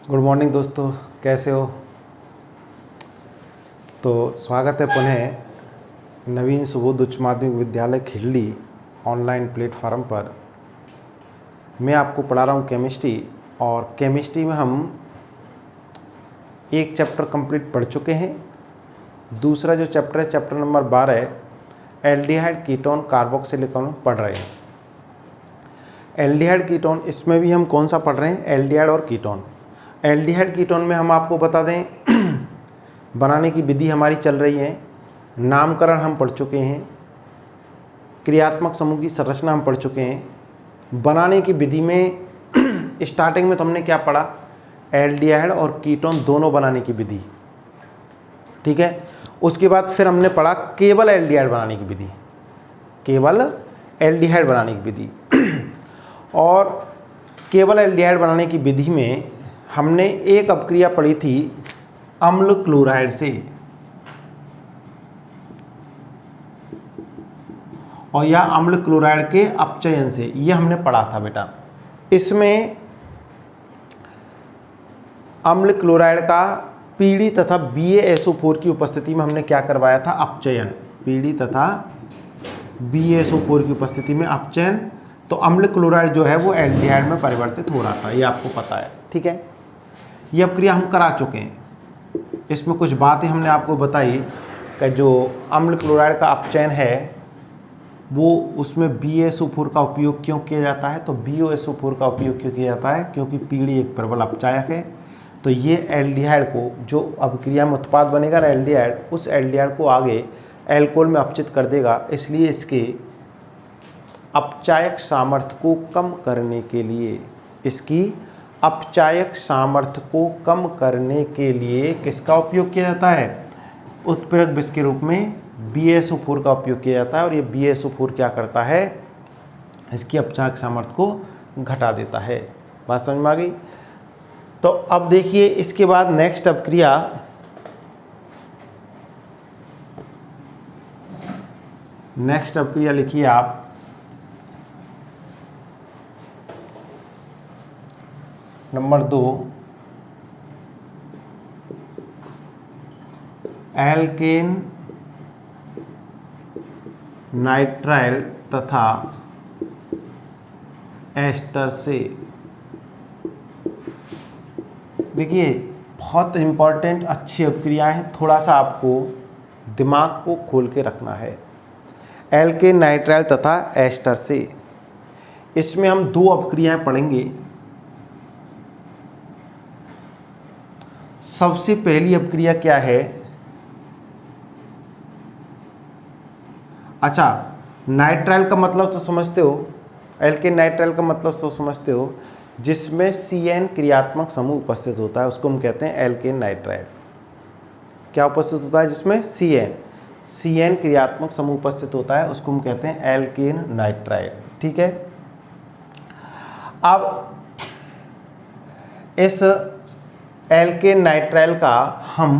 Good morning दोस्तों, कैसे हो। तो स्वागत है पुनः नवीन सुबोध उच्च माध्यमिक विद्यालय खिल्ली ऑनलाइन प्लेटफॉर्म पर। मैं आपको पढ़ा रहा हूँ केमिस्ट्री, और केमिस्ट्री में हम एक चैप्टर कंप्लीट पढ़ चुके हैं। दूसरा जो चैप्टर है, chapter number 12 aldehyde ketone carboxylic पढ़ रहे हैं। एल्डिहाइड कीटोन, इसमें भी हम कौन सा पढ़ रहे हैं, एल्डिहाइड और कीटोन। एल्डिहाइड कीटोन में हम आपको बता दें बनाने की विधि हमारी चल रही है। नामकरण हम पढ़ चुके हैं, क्रियात्मक समूह की संरचना हम पढ़ चुके हैं। बनाने की विधि में स्टार्टिंग में तो हमने क्या पढ़ा, एल्डिहाइड और कीटोन दोनों बनाने की विधि, ठीक है। उसके बाद फिर हमने पढ़ा केवल एल्डिहाइड बनाने की विधि, केवल एल्डिहाइड बनाने की विधि। और केवल एल्डिहाइड बनाने की विधि में हमने एक अपक्रिया पढ़ी थी अम्ल क्लोराइड से, और यह अम्ल क्लोराइड के अपचयन से, ये हमने पढ़ा था बेटा। इसमें अम्ल क्लोराइड का पीडी तथा BaSO4 की उपस्थिति में हमने क्या करवाया था, अपचयन। पीडी तथा BaSO4 की उपस्थिति में अपचयन। तो अम्ल क्लोराइड जो है वो एल्डिहाइड में परिवर्तित हो रहा था, ये आपको पता है, ठीक है। ये अपक्रिया हम करा चुके हैं। इसमें कुछ बातें हमने आपको बताई कि जो अम्ल क्लोराइड का अपचयन है वो उसमें BaSO4 का उपयोग क्यों किया जाता है। तो BaSO4 का उपयोग क्यों किया जाता है, क्योंकि पीडी एक प्रबल अपचायक है। तो ये एल्डिहाइड को, जो अपक्रिया में उत्पाद बनेगा ना एल्डिहाइड, उस एल्डिहाइड को आगे एल्कोहल में अपचित कर देगा। इसलिए इसके अपचायक सामर्थ्य को कम करने के लिए, इसकी अपचायक सामर्थ्य को कम करने के लिए किसका उपयोग किया जाता है, उत्प्रेरक विष के रूप में BaSO4 का उपयोग किया जाता है। और ये BaSO4 क्या करता है, इसकी अपचायक सामर्थ्य को घटा देता है। बात समझ में आ गई। तो अब देखिए इसके बाद नेक्स्ट अपक्रिया लिखिए आप, नंबर 2 एल्केन नाइट्राइल तथा एस्टर से। देखिए बहुत इंपॉर्टेंट अच्छी अपक्रिया है, थोड़ा सा आपको दिमाग को खोल के रखना है। एल्केन नाइट्राइल तथा एस्टर से, इसमें हम दो अपक्रियाएं पढ़ेंगे। सबसे पहली अपक्रिया क्या है, अच्छा नाइट्राइल का मतलब तो समझते हो, एल्केन नाइट्राइल का मतलब तो समझते हो, जिसमें CN क्रियात्मक समूह उपस्थित होता है उसको हम कहते हैं एल्केन नाइट्राइल। क्या उपस्थित होता है, जिसमें CN क्रियात्मक समूह उपस्थित होता है उसको हम कहते हैं एल्केन नाइट्राइल, ठीक है। अब इस एल्केन नाइट्राइल का हम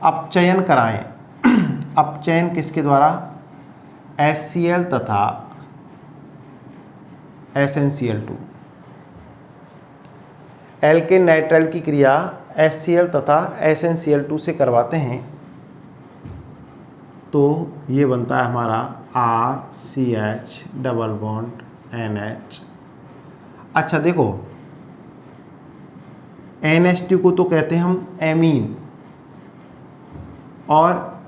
अपचयन कराएं, अपचयन किसके द्वारा, HCl तथा SnCl2। एल्केन नाइट्राइल की क्रिया HCl तथा SnCl2 से करवाते हैं तो ये बनता है हमारा RCH डबल बॉन्ड NH। अच्छा देखो NH2 को तो कहते हैं हम एमीन, और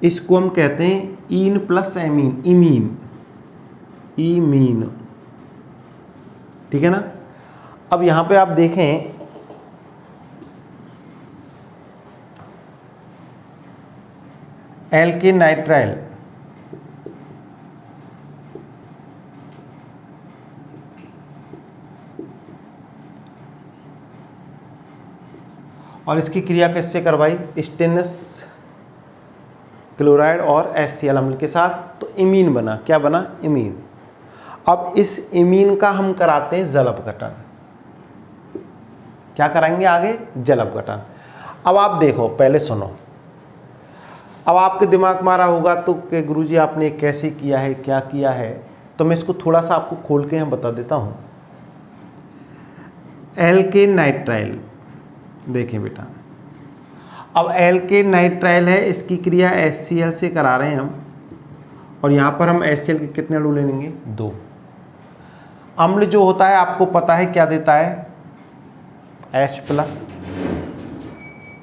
इसको हम कहते हैं इन प्लस एमीन, इमीन, ठीक है ना। अब यहां पे आप देखें एल्केन नाइट्राइल और इसकी क्रिया किससे करवाई, स्टेनस क्लोराइड और HCl अम्ल के साथ, तो इमीन बना। क्या बना, इमीन। अब इस इमीन का हम कराते हैं जल अपघटन। क्या कराएंगे आगे, जल अपघटन। अब आप देखो, पहले सुनो, अब आपके दिमाग में आ रहा होगा तो कि गुरुजी आपने कैसे किया है, क्या किया है, तो मैं इसको थोड़ा सा आपको खोल के यहाँ बता देता हूँ। एल्केन नाइट्राइल, देखें बेटा, अब एल्केन नाइट्राइल है, इसकी क्रिया HCl से करा रहे हैं हम, और यहाँ पर हम HCl के कितने अणु ले लेंगे? 2। अम्ल जो होता है आपको पता है क्या देता है? H+,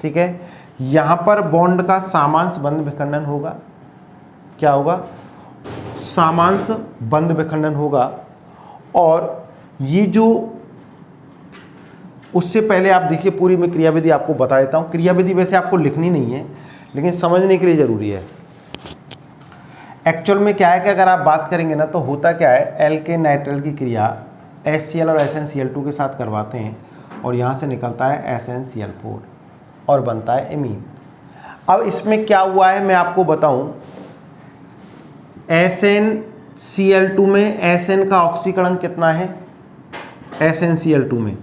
ठीक है। यहाँ पर बॉन्ड का सामांश बंध विखंडन होगा, क्या होगा? सामांश बंध विखंडन होगा। और ये जो, उससे पहले आप देखिए पूरी मैं क्रियाविधि आपको बता देता हूँ। क्रियाविधि वैसे आपको लिखनी नहीं है, लेकिन समझने के लिए ज़रूरी है। एक्चुअल में क्या है कि अगर आप बात करेंगे ना तो होता क्या है, एल्केन नाइट्राइल की क्रिया HCl और SnCl2 के साथ करवाते हैं और यहाँ से निकलता है SnCl4 और बनता है एमीन। अब इसमें क्या हुआ है मैं आपको बताऊं, SnCl2 में Sn का ऑक्सीकरण कितना है? SnCl2 में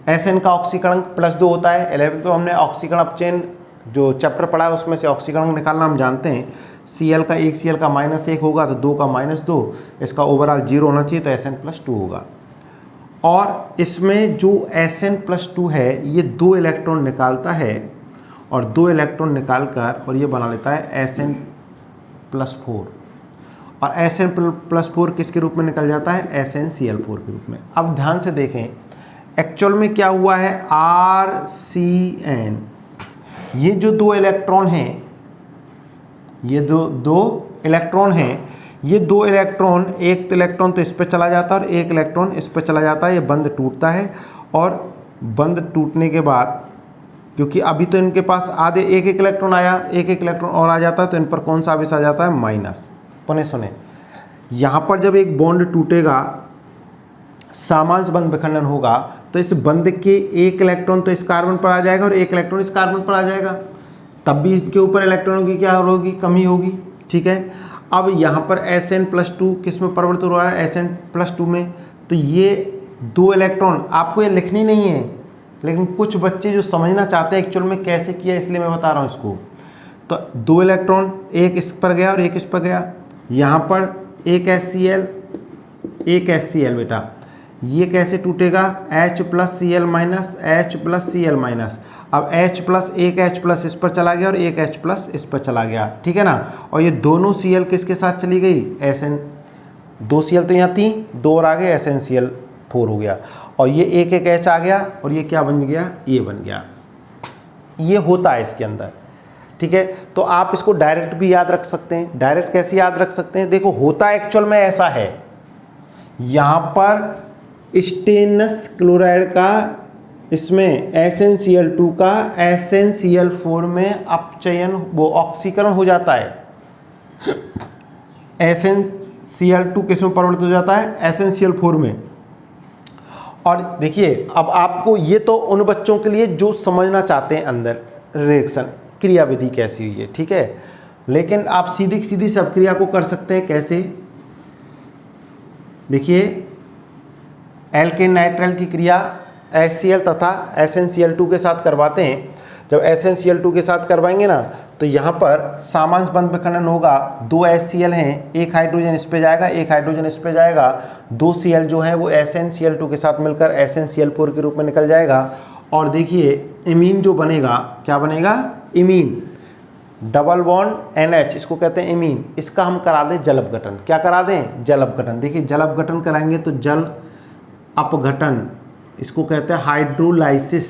Sn का ऑक्सीकरण +2 होता है। 11 तो हमने ऑक्सीकरण अपचयन जो चैप्टर पढ़ा है उसमें से ऑक्सीकरण निकालना हम जानते हैं। Cl का 1 Cl का -1 होगा तो 2 का -2, इसका ओवरऑल 0 होना चाहिए तो Sn+2 होगा। और इसमें जो Sn+2 है ये 2 इलेक्ट्रॉन निकालता है और 2 इलेक्ट्रॉन निकालकर और ये बना लेता है Sn+4, और Sn+4 किसके रूप में निकल जाता है? SnCl4 के रूप में। अब ध्यान से देखें एक्चुअल में क्या हुआ है, RCN, ये जो 2 इलेक्ट्रॉन हैं, ये दो इलेक्ट्रॉन हैं, ये 2 इलेक्ट्रॉन, एक इलेक्ट्रॉन तो इस पे चला जाता है और एक इलेक्ट्रॉन इस पे चला जाता है, ये बंध टूटता है। और बंध टूटने के बाद क्योंकि अभी तो इनके पास आधे एक इलेक्ट्रॉन आया, एक इलेक्ट्रॉन और आ जाता है तो इन पर कौन सा आवेश आ जाता है? माइनस। पुनः सुने, यहाँ पर जब एक बॉन्ड टूटेगा, सामांश बंध विखंडन होगा, तो इस बंध के एक इलेक्ट्रॉन तो इस कार्बन पर आ जाएगा और एक इलेक्ट्रॉन इस कार्बन पर आ जाएगा, तब भी इसके ऊपर इलेक्ट्रॉनों की क्या होगी? कमी होगी, ठीक है। अब यहाँ पर Sn+2 किस में परिवर्तित हो रहा है? Sn+2 में। तो ये 2 इलेक्ट्रॉन आपको ये लिखनी नहीं है, लेकिन कुछ बच्चे जो समझना चाहते हैं एक्चुअल में कैसे किया, इसलिए मैं बता रहा हूँ इसको। तो 2 इलेक्ट्रॉन, एक इस पर गया और एक इस पर गया, यहाँ पर एक HCl, एक HCl बेटा, ये कैसे टूटेगा? H+Cl-, H+Cl-। अब H+, एक H+ इस पर चला गया और एक H+ इस पर चला गया, ठीक है ना। और ये दोनों Cl किसके साथ चली गई? Sn, 2 Cl तो यहाँ थी, 2 और आ गए, SnCl4 हो गया। और ये एक H आ गया और ये क्या बन गया? ये बन गया। ये होता है इसके अंदर, ठीक है। तो आप इसको डायरेक्ट भी याद रख सकते हैं। डायरेक्ट कैसे याद रख सकते हैं? देखो होता एक्चुअल में ऐसा है, यहाँ पर स्टेनस क्लोराइड का, इसमें SnCl2 का SnCl4 में अपचयन, वो ऑक्सीकरण हो जाता है। SnCl2 किस में परिवर्तित हो जाता है? SnCl4 में। और देखिए अब आपको, ये तो उन बच्चों के लिए जो समझना चाहते हैं अंदर रिएक्शन क्रियाविधि कैसी हुई है, ठीक है। लेकिन आप सीधी सीधी सब क्रिया को कर सकते हैं। कैसे? देखिए एल्केन नाइट्राइल की क्रिया HCl तथा SnCl2 के साथ करवाते हैं। जब SnCl2 के साथ करवाएंगे ना तो यहाँ पर सामांश बंध विखंडन होगा। 2 HCl हैं, एक हाइड्रोजन इस पे जाएगा, एक हाइड्रोजन इस पे जाएगा, 2 Cl जो है वो SnCl2 के साथ मिलकर SnCl4 के रूप में निकल जाएगा। और देखिए इमीन जो बनेगा, क्या बनेगा? इमीन, डबल बॉन्ड NH, इसको कहते हैं इमीन। इसका हम करा दें जल अपघटन। क्या करा दें? जल अपघटन। देखिए जल अपघटन कराएंगे तो जल अपघटन, इसको कहते हैं हाइड्रोलाइसिस।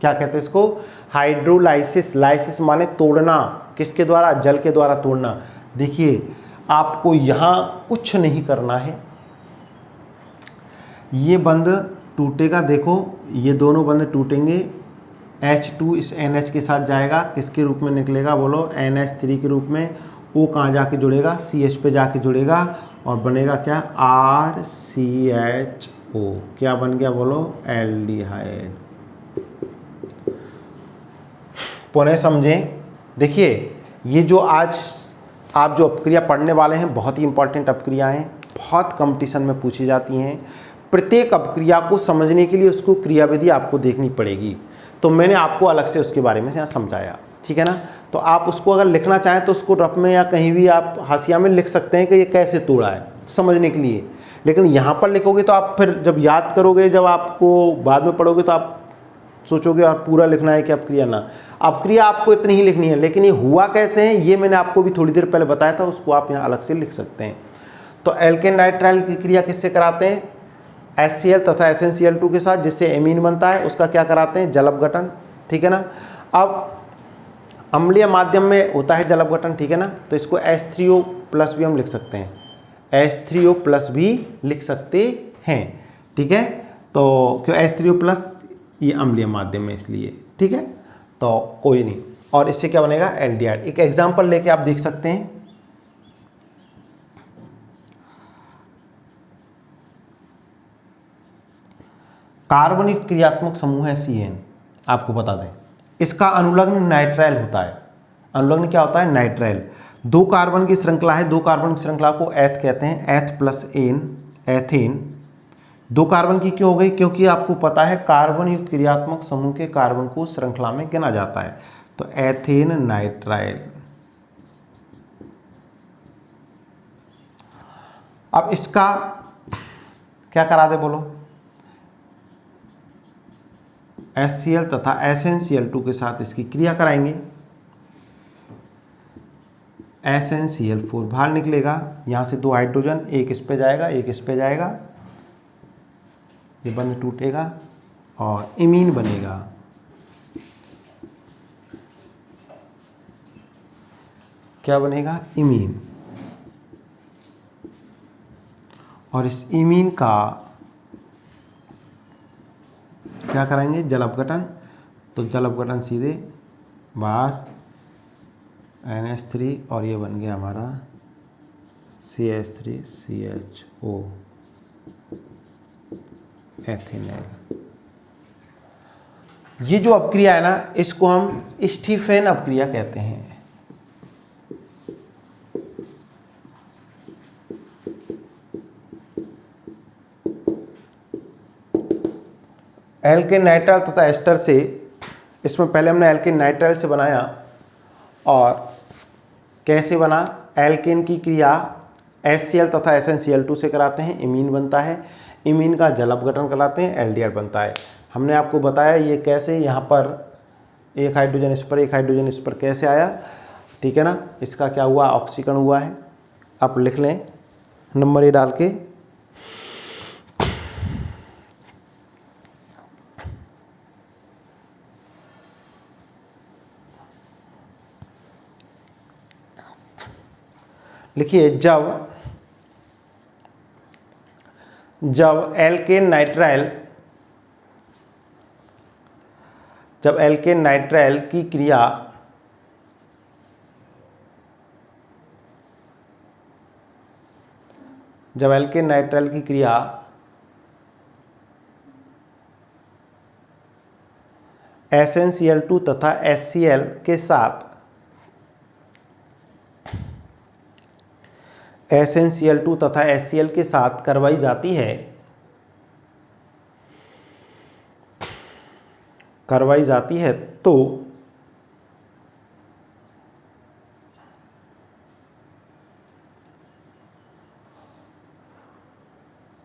क्या कहते हैं इसको? हाइड्रोलाइसिस। लाइसिस माने तोड़ना, किसके द्वारा? जल के द्वारा तोड़ना। देखिए आपको यहाँ कुछ नहीं करना है, ये बंध टूटेगा, देखो ये दोनों बंध टूटेंगे, H2 इस NH के साथ जाएगा, किसके रूप में निकलेगा? बोलो NH3 के रूप में। O कहाँ जाके जुड़ेगा? CH पे जाके जुड़ेगा और बनेगा क्या? RCHO। क्या बन गया? बोलो एल्डिहाइड। पुनः समझें, देखिए ये जो आज आप जो अपक्रिया पढ़ने वाले हैं बहुत ही इंपॉर्टेंट अपक्रिया हैं, बहुत कंपटीशन में पूछी जाती हैं। प्रत्येक अपक्रिया को समझने के लिए उसको क्रियाविधि आपको देखनी पड़ेगी, तो मैंने आपको अलग से उसके बारे में यहाँ समझाया, ठीक है ना। तो आप उसको अगर लिखना चाहें तो उसको रफ में या कहीं भी आप हाशिया में लिख सकते हैं कि ये कैसे तोड़ा है समझने के लिए। लेकिन यहाँ पर लिखोगे तो आप फिर जब याद करोगे, जब आपको बाद में पढ़ोगे तो आप सोचोगे और पूरा लिखना है कि अपक्रिया ना, अपक्रिया आपको इतनी ही लिखनी है, लेकिन ये हुआ कैसे है ये मैंने आपको भी थोड़ी देर पहले बताया था, उसको आप यहाँ अलग से लिख सकते हैं। तो एल्केन नाइट्राइल की क्रिया किससे कराते हैं? HCl तथा SnCl2 के साथ, जिससे एमीन बनता है, उसका क्या कराते हैं? जल अपघटन, ठीक है ना। अब अम्लीय माध्यम में होता है जल अपघटन, ठीक है ना, तो इसको H3O+ भी हम लिख सकते हैं, H3O+ भी लिख सकते हैं, ठीक है। तो क्यों H3O+? ये अम्लीय माध्यम में इसलिए, ठीक है, तो कोई नहीं। और इससे क्या बनेगा? एल्डिहाइड। एक एग्जाम्पल लेके आप देख सकते हैं, कार्बनिक क्रियात्मक समूह है CN, आपको बता दें इसका अनुलग्न नाइट्राइल होता है। अनुलग्न क्या होता है? नाइट्राइल। 2 कार्बन की श्रृंखला है, 2 कार्बन की श्रृंखला को एथ कहते हैं, H+N, एथेन। 2 कार्बन की क्यों हो गई? क्योंकि आपको पता है कार्बन युक्त क्रियात्मक समूह के कार्बन को श्रृंखला में गिना जाता है, तो एथेन नाइट्राइल। अब इसका क्या करा दे बोलो? HCl तथा SnCl2 के साथ इसकी क्रिया कराएंगे, SnCl4 बाहर निकलेगा, यहाँ से 2 हाइड्रोजन, एक इस पे जाएगा, एक इस पे जाएगा, ये बंध टूटेगा और इमीन बनेगा। क्या बनेगा? इमीन। और इस इमीन का क्या कराएंगे? जल अपघटन। तो जल अपघटन सीधे बाहर NH3 और ये बन गया हमारा CH3CHO एथेनॉल। ये जो अपक्रिया है ना, इसको हम स्टीफेन अपक्रिया कहते हैं। एल्केन नाइट्राइल तथा एस्टर से, इसमें पहले हमने एल्केन नाइट्राइल से बनाया, और कैसे बना? एल्केन की क्रिया HCl तथा SnCl2 से कराते हैं, इमीन बनता है, इमीन का जल अपघटन कराते हैं, एल्डिहाइड बनता है। हमने आपको बताया ये कैसे, यहाँ पर एक हाइड्रोजन इस पर, एक हाइड्रोजन इस पर कैसे आया, ठीक है ना। इसका क्या हुआ? ऑक्सीकरण हुआ है। आप लिख लें नंबर ये डाल के, लिखिए जब एल्केन नाइट्राइल की क्रिया SnCl2 तथा HCl के साथ, SnCl2 तथा HCl के साथ करवाई जाती है तो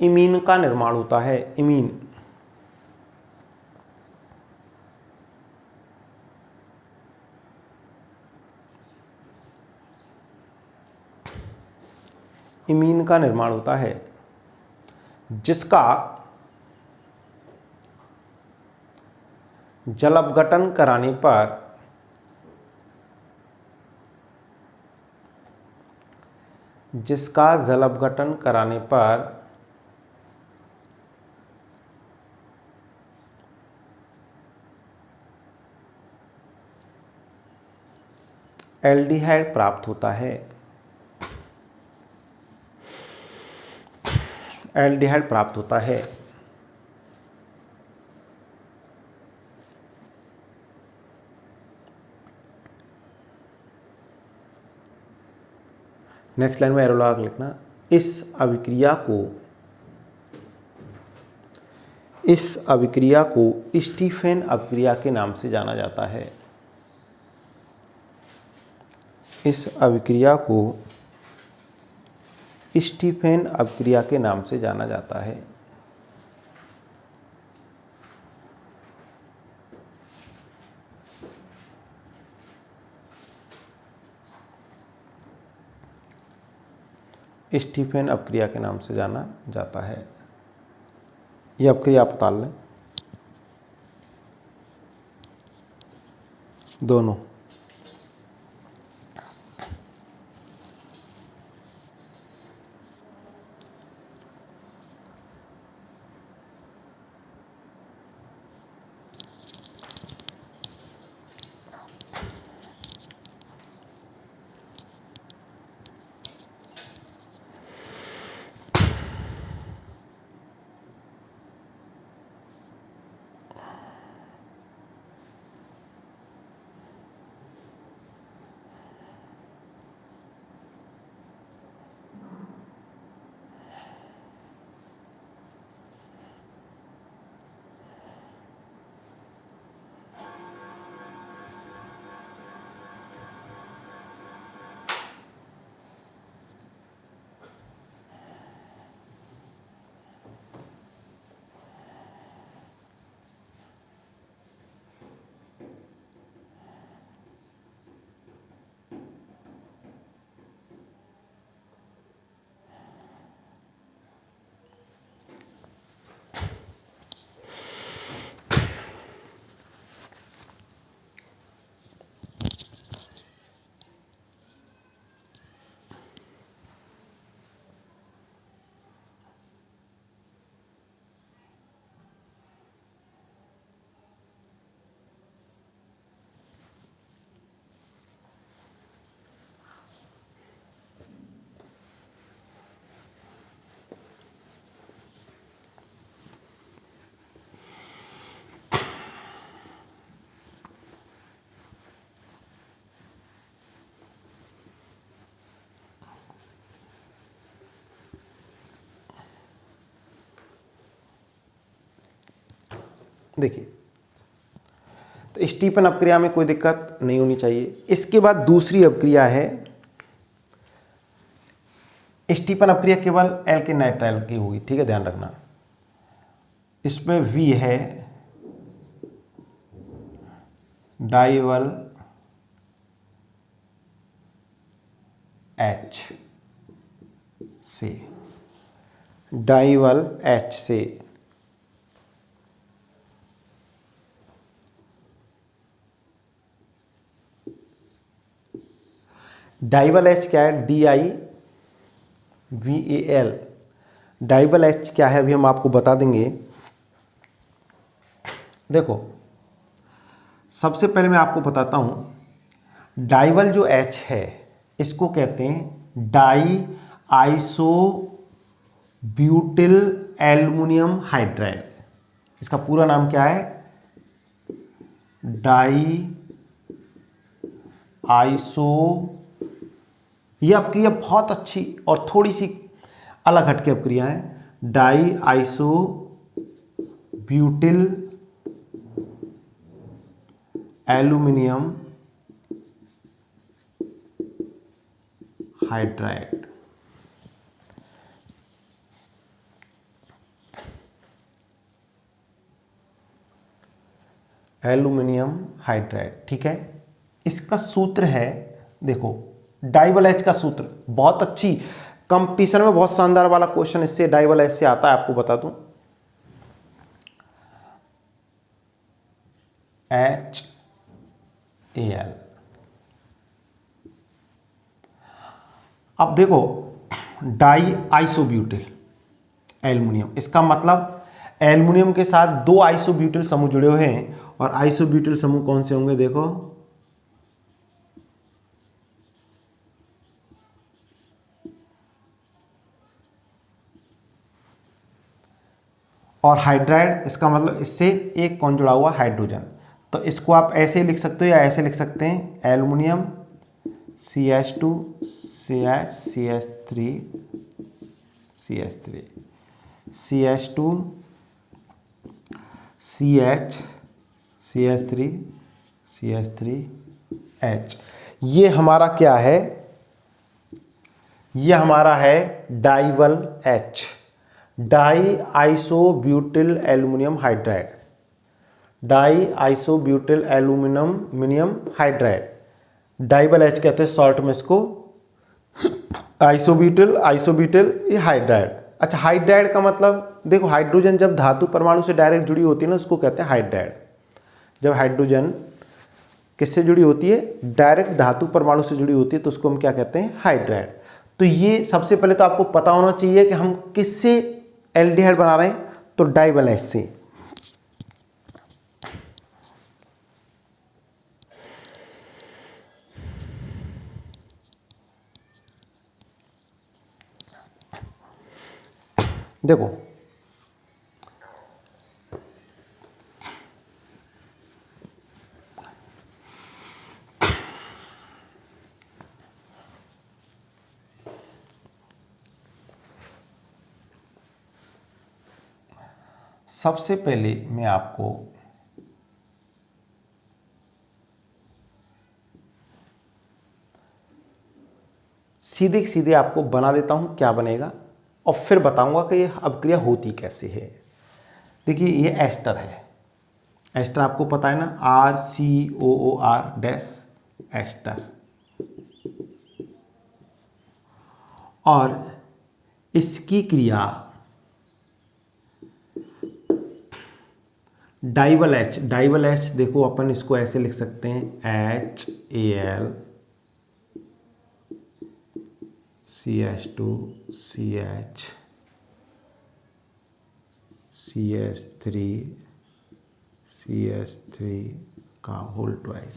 इमीन का निर्माण होता है। इमीन का निर्माण होता है, जिसका जल अपघटन कराने पर एल्डिहाइड प्राप्त होता है। नेक्स्ट लाइन में एरो लगा लिखना, इस अभिक्रिया को स्टीफेन अपक्रिया के नाम से जाना जाता है। इस अभिक्रिया को स्टीफेन अपक्रिया के नाम से जाना जाता है। स्टीफेन अपक्रिया के नाम से जाना जाता है। ये अपक्रिया आप उतार लें दोनों। देखिए, तो स्टीफन अपक्रिया में कोई दिक्कत नहीं होनी चाहिए। इसके बाद दूसरी अपक्रिया है, स्टीफन अपक्रिया केवल एल्केन नाइट्राइल की होगी, ठीक है, ध्यान रखना। इसमें V है डाइवल H से, डाइवल H से। डाइवल H क्या है? DIVAL। डाइवल H क्या है अभी हम आपको बता देंगे। देखो, सबसे पहले मैं आपको बताता हूं, डाइवल जो H है इसको कहते हैं di iso butyl aluminium hydride. इसका पूरा नाम क्या है? Di iso. यह अपक्रिया बहुत अच्छी और थोड़ी सी अलग हटके अपक्रिया है। Di iso butyl aluminium hydride. Aluminium hydride, ठीक है। इसका सूत्र है, देखो, डाइवल H का सूत्र बहुत अच्छी, कंपटीशन में बहुत शानदार वाला क्वेश्चन इससे डाइवल H से आता है, आपको बता दूं। HAl। अब देखो, डाई आइसोब्यूटिल एल्युमिनियम, इसका मतलब एल्युमिनियम के साथ दो आइसोब्यूटिल समूह जुड़े हुए हैं। और आइसोब्यूटिल समूह कौन से होंगे? देखो, और हाइड्राइड, इसका मतलब इससे एक कौन जुड़ा हुआ? हाइड्रोजन। तो इसको आप ऐसे लिख सकते हो या ऐसे लिख सकते हैं, aluminium CH2 CH3 CH3 CH2 CH CH3 CH3 H। ये हमारा क्या है? ये हमारा है DIBAL H, di isobutyl aluminium hydride, di isobutyl aluminium hydride, DIBAL H कहते हैं शॉर्ट में इसको, आइसोब्यूटिल ये हाइड्राइड। अच्छा, हाइड्राइड का मतलब देखो, हाइड्रोजन जब धातु परमाणु से डायरेक्ट जुड़ी होती है ना, उसको कहते हैं हाइड्राइड। जब हाइड्रोजन किससे जुड़ी होती है, डायरेक्ट धातु परमाणु से जुड़ी होती है, तो उसको हम क्या कहते हैं, हाइड्राइड। तो ये सबसे पहले तो आपको पता होना चाहिए कि हम किससे एल्डिहाइड बना रहे हैं, तो डाइवल H से। देखो सबसे पहले मैं आपको सीधे सीधे आपको बना देता हूं क्या बनेगा, और फिर बताऊंगा कि ये अभिक्रिया होती कैसे है। देखिए ये एस्टर है, एस्टर आपको पता है ना, RCOOR डैश एस्टर, और इसकी क्रिया डाइवल H, डाइवल H देखो अपन इसको ऐसे लिख सकते हैं HAl CH2 CH CH3 CH3 का होल ट्वाइस।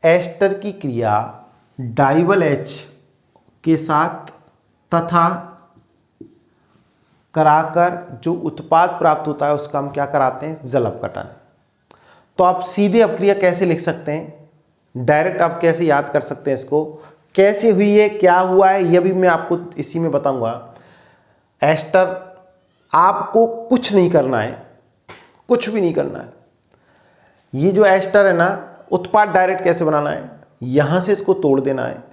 एस्टर की क्रिया डाइवल H के साथ तथा कराकर जो उत्पाद प्राप्त होता है उसका हम क्या कराते हैं, जल अपघटन। तो आप सीधे अपक्रिया कैसे लिख सकते हैं, डायरेक्ट आप कैसे याद कर सकते हैं इसको, कैसे हुई है, क्या हुआ है, यह भी मैं आपको इसी में बताऊंगा। एस्टर आपको कुछ नहीं करना है, कुछ भी नहीं करना है। ये जो एस्टर है ना, उत्पाद डायरेक्ट कैसे बनाना है, यहां से इसको तोड़ देना है,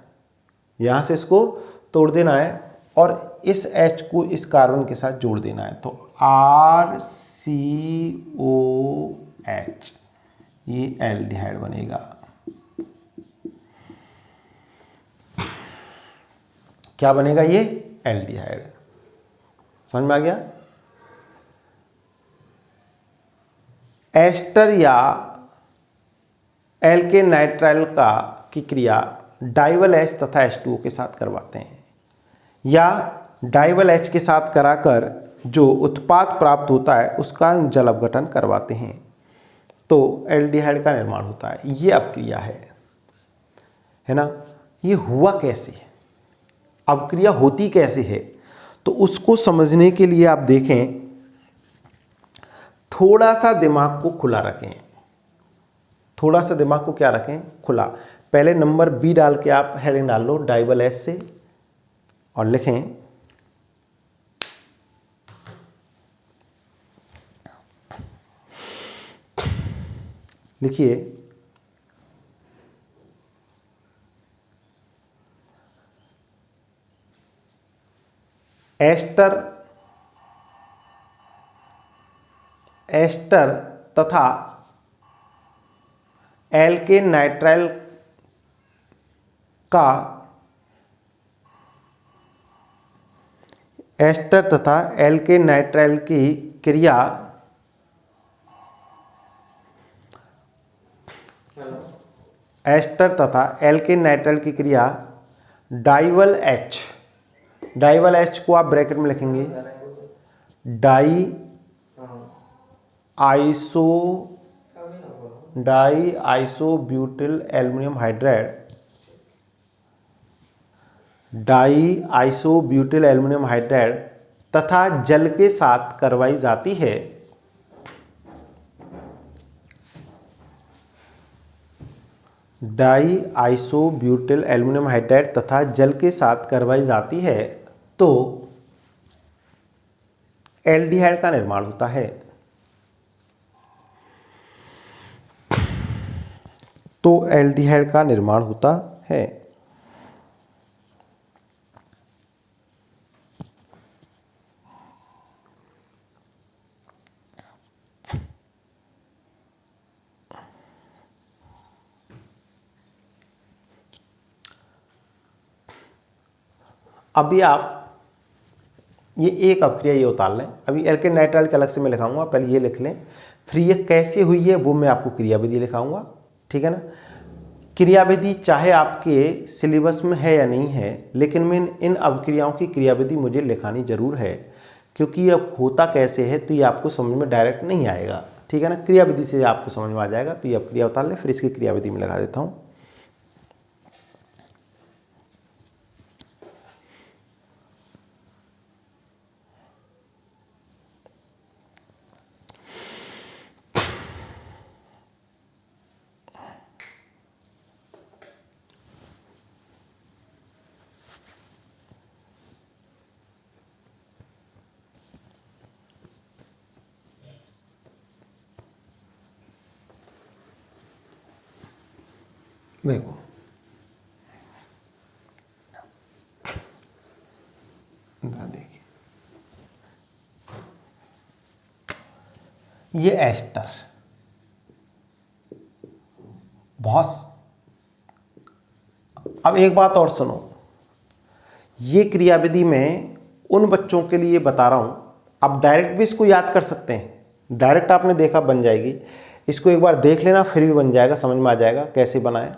यहां से इसको तोड़ देना है, और इस H को इस कार्बन के साथ जोड़ देना है, तो RCOH, ये एल्डिहाइड बनेगा। क्या बनेगा, ये एल्डिहाइड। समझ में आ गया। एस्टर या एल्केन नाइट्राइल का की क्रिया डाइवल H तथा H2O के साथ करवाते हैं, या डाइवल H के साथ कराकर जो उत्पाद प्राप्त होता है उसका जल अपघटन करवाते हैं, तो एल्डिहाइड का निर्माण होता है। ये अपक्रिया है ना। ये हुआ कैसे, अपक्रिया होती कैसे है, तो उसको समझने के लिए आप देखें, थोड़ा सा दिमाग को खुला रखें, थोड़ा सा दिमाग को क्या रखें, खुला। पहले नंबर बी डाल के आप हेडिंग डाल लो डाइवल H से, और लिखें लिखिए एस्टर तथा एल्केन नाइट्राइल का एस्टर तथा एल्केन नाइट्राइल की क्रिया एस्टर तथा एल्केन नाइट्राइल की क्रिया डाइवल H को आप ब्रैकेट में लिखेंगे, di isobutyl aluminium hydride, di isobutyl aluminium hydride तथा जल के साथ करवाई जाती है, डाई आइसोब्यूटिल एल्युमिनियम हाइड्राइड तथा जल के साथ करवाई जाती है, तो एल्डिहाइड का निर्माण होता है। तो एल्डिहाइड का निर्माण होता है। अभी आप ये एक अपक्रिया ये उतार लें, अभी एल्केन नाइट्राइल के अलग से मैं लिखाऊंगा, पहले ये लिख लें, फिर ये कैसे हुई है वो मैं आपको क्रियाविधि लिखाऊंगा, ठीक है ना। क्रियाविधि चाहे आपके सिलेबस में है या नहीं है, लेकिन मैं इन अवक्रियाओं की क्रियाविधि मुझे लिखानी जरूर है, क्योंकि अब होता कैसे है तो ये आपको समझ में डायरेक्ट नहीं आएगा, ठीक है ना। क्रियाविधि से आपको समझ में आ जाएगा। तो ये अपक्रिया उतार ले, फिर इसकी क्रियाविधि में लगा देता हूँ। देखो देखिए, ये एस्टर बहुत। अब एक बात और सुनो, ये क्रियाविधि में उन बच्चों के लिए बता रहा हूं, आप डायरेक्ट भी इसको याद कर सकते हैं, डायरेक्ट आपने देखा बन जाएगी, इसको एक बार देख लेना फिर भी बन जाएगा, समझ में आ जाएगा कैसे बनाएं।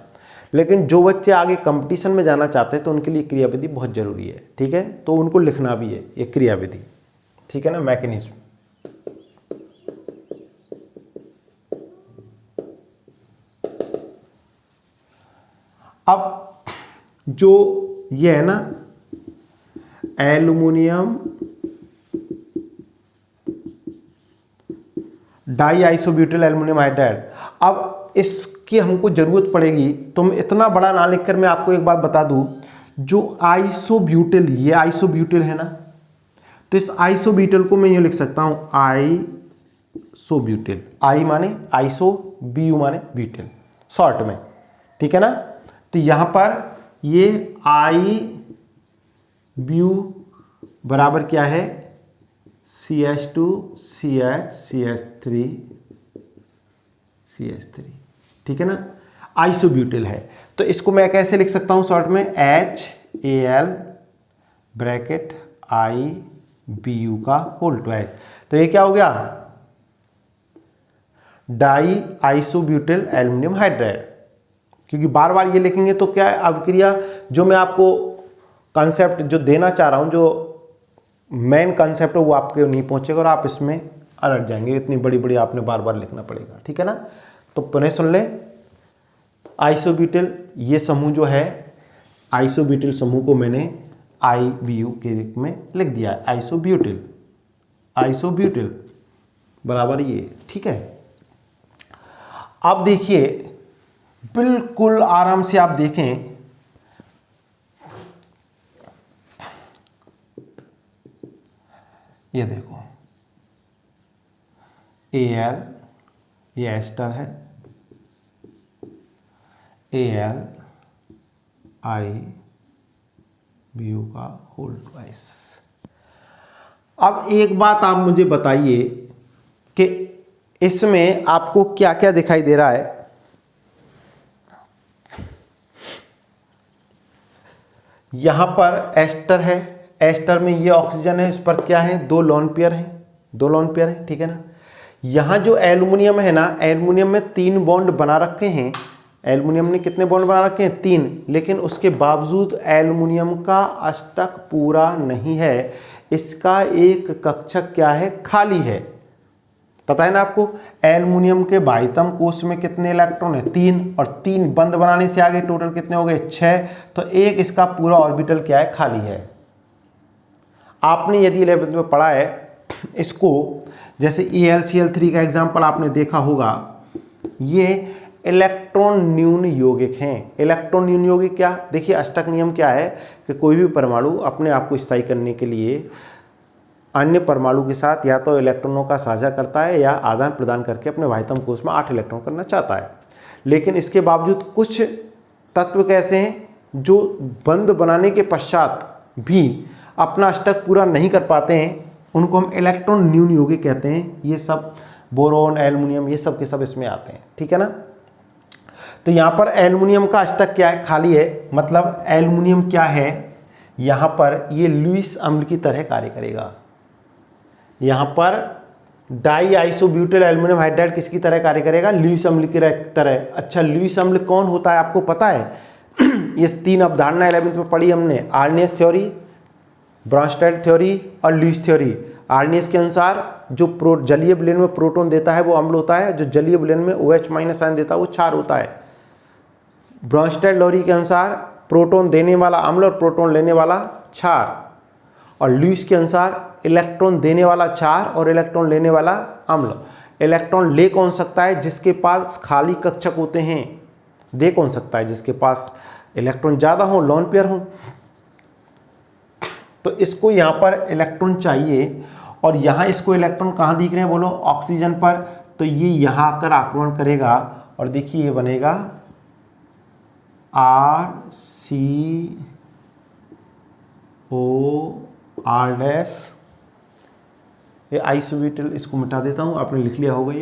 लेकिन जो बच्चे आगे कंपटीशन में जाना चाहते हैं तो उनके लिए क्रियाविधि बहुत जरूरी है, ठीक है, तो उनको लिखना भी है ये क्रियाविधि, ठीक है ना, मैकेनिज्म। अब जो ये है ना aluminium die isobutyl aluminium hydride, अब इसकी हमको जरूरत पड़ेगी, तो मैं इतना बड़ा ना लिखकर मैं आपको एक बात बता दूं, जो आइसोब्यूटिल, ये आइसोब्यूटिल है ना, तो इस आइसोब्यूटिल को मैं ये लिख सकता हूं आइसोब्यूटिल, आई माने आइसो, बीयू माने ब्यूटिल शॉर्ट में, ठीक है ना। तो यहां पर ये आई ब्यू बराबर क्या है, CH2 CH CH3 CH3, ठीक है ना, आइसोब्यूटिल है। तो इसको मैं कैसे लिख सकता हूं शॉर्ट में, HAl ब्रैकेट IBU का होल ट्वाइस। तो ये क्या हो गया, डाई आइसोब्यूटिल एल्युमिनियम हाइड्राइड। क्योंकि बार बार ये लिखेंगे तो क्या है, अवक्रिया जो मैं आपको कॉन्सेप्ट जो देना चाह रहा हूं, जो मेन कॉन्सेप्ट है वो आपके नहीं पहुंचेगा और आप इसमें अलट जाएंगे, इतनी बड़ी बड़ी आपने बार बार लिखना पड़ेगा, ठीक है ना। तो पुनः सुन ले, आइसोब्यूटिल ये समूह जो है, आइसोब्यूटिल समूह को मैंने IBU के रूप में लिख दिया है, आइसोब्यूटिल, आइसोब्यूटिल बराबर ये, ठीक है। अब देखिए बिल्कुल आराम से आप देखें, ये देखो Al ये एस्टर है, Al IBU का होल ट्वाइस। अब एक बात आप मुझे बताइए कि इसमें आपको क्या क्या दिखाई दे रहा है। यहां पर एस्टर है, एस्टर में ये ऑक्सीजन है, इस पर क्या है, दो लोन पेयर हैं, दो लोन पेयर है, ठीक है ना। यहां जो एल्युमिनियम है ना, एल्युमिनियम में 3 बॉन्ड बना रखे हैं, एल्युमिनियम ने कितने बॉन्ड बना रखे हैं, 3, लेकिन उसके बावजूद एल्युमिनियम का अष्टक पूरा नहीं है, इसका एक कक्षक क्या है, खाली है। पता है ना आपको, एल्युमिनियम के बाह्यतम कोश में कितने इलेक्ट्रॉन है, 3, और 3 बंद बनाने से आगे टोटल कितने हो गए, 6, तो एक इसका पूरा ऑर्बिटल क्या है, खाली है। आपने यदि 11th में पढ़ा है इसको, जैसे ElCl3 का एग्जाम्पल आपने देखा होगा, ये इलेक्ट्रॉन न्यून यौगिक हैं। इलेक्ट्रॉन न्यून यौगिक क्या, देखिए अष्टक नियम क्या है कि कोई भी परमाणु अपने आप को स्थायी करने के लिए अन्य परमाणु के साथ या तो इलेक्ट्रॉनों का साझा करता है या आदान प्रदान करके अपने बाह्यतम कोश में 8 इलेक्ट्रॉन करना चाहता है। लेकिन इसके बावजूद कुछ तत्व कैसे हैं जो बंद बनाने के पश्चात भी अपना अष्टक पूरा नहीं कर पाते हैं, उनको हम इलेक्ट्रॉन न्यून यौगिक कहते हैं। ये सब बोरोन, एल्युमिनियम, ये सब के सब इसमें आते हैं, ठीक है ना। तो यहाँ पर एल्युमिनियम का अष्टक क्या है, खाली है, मतलब एल्युमिनियम क्या है, यहाँ पर ये लुईस अम्ल की तरह कार्य करेगा। यहाँ पर डाई आइसोब्यूटाइल एल्युमिनियम हाइड्राइड किसकी तरह कार्य करेगा? लुईस अम्ल की तरह। अच्छा, लुईस अम्ल कौन होता है आपको पता है? ये 3 अवधारणा 11वीं में पढ़ी हमने, आर्नियस थ्योरी, ब्रॉन्स्टाइड थ्योरी और लुईस थ्योरी। आर्नियस के अनुसार जो जलीय विलयन में प्रोटॉन देता है वो अम्ल होता है, जो जलीय विलयन में OH- आयन देता है वो क्षार होता है। ब्रॉन्स्टाइड थ्योरी के अनुसार प्रोटॉन देने वाला अम्ल और प्रोटॉन लेने वाला क्षार, और लुईस के अनुसार इलेक्ट्रॉन देने वाला क्षार और इलेक्ट्रॉन लेने वाला अम्ल। इलेक्ट्रॉन ले कौन सकता है? जिसके पास खाली कक्षक होते हैं। दे कौन सकता है? जिसके पास इलेक्ट्रॉन ज़्यादा हो, लोन पेयर हो। तो इसको यहाँ पर इलेक्ट्रॉन चाहिए, और यहाँ इसको इलेक्ट्रॉन कहाँ दिख रहे हैं बोलो? ऑक्सीजन पर। तो ये यहाँ आकर आक्रमण करेगा, और देखिए ये बनेगा RCOR-। ये आइसोब्यूटाइल इसको मिटा देता हूँ, आपने लिख लिया होगा।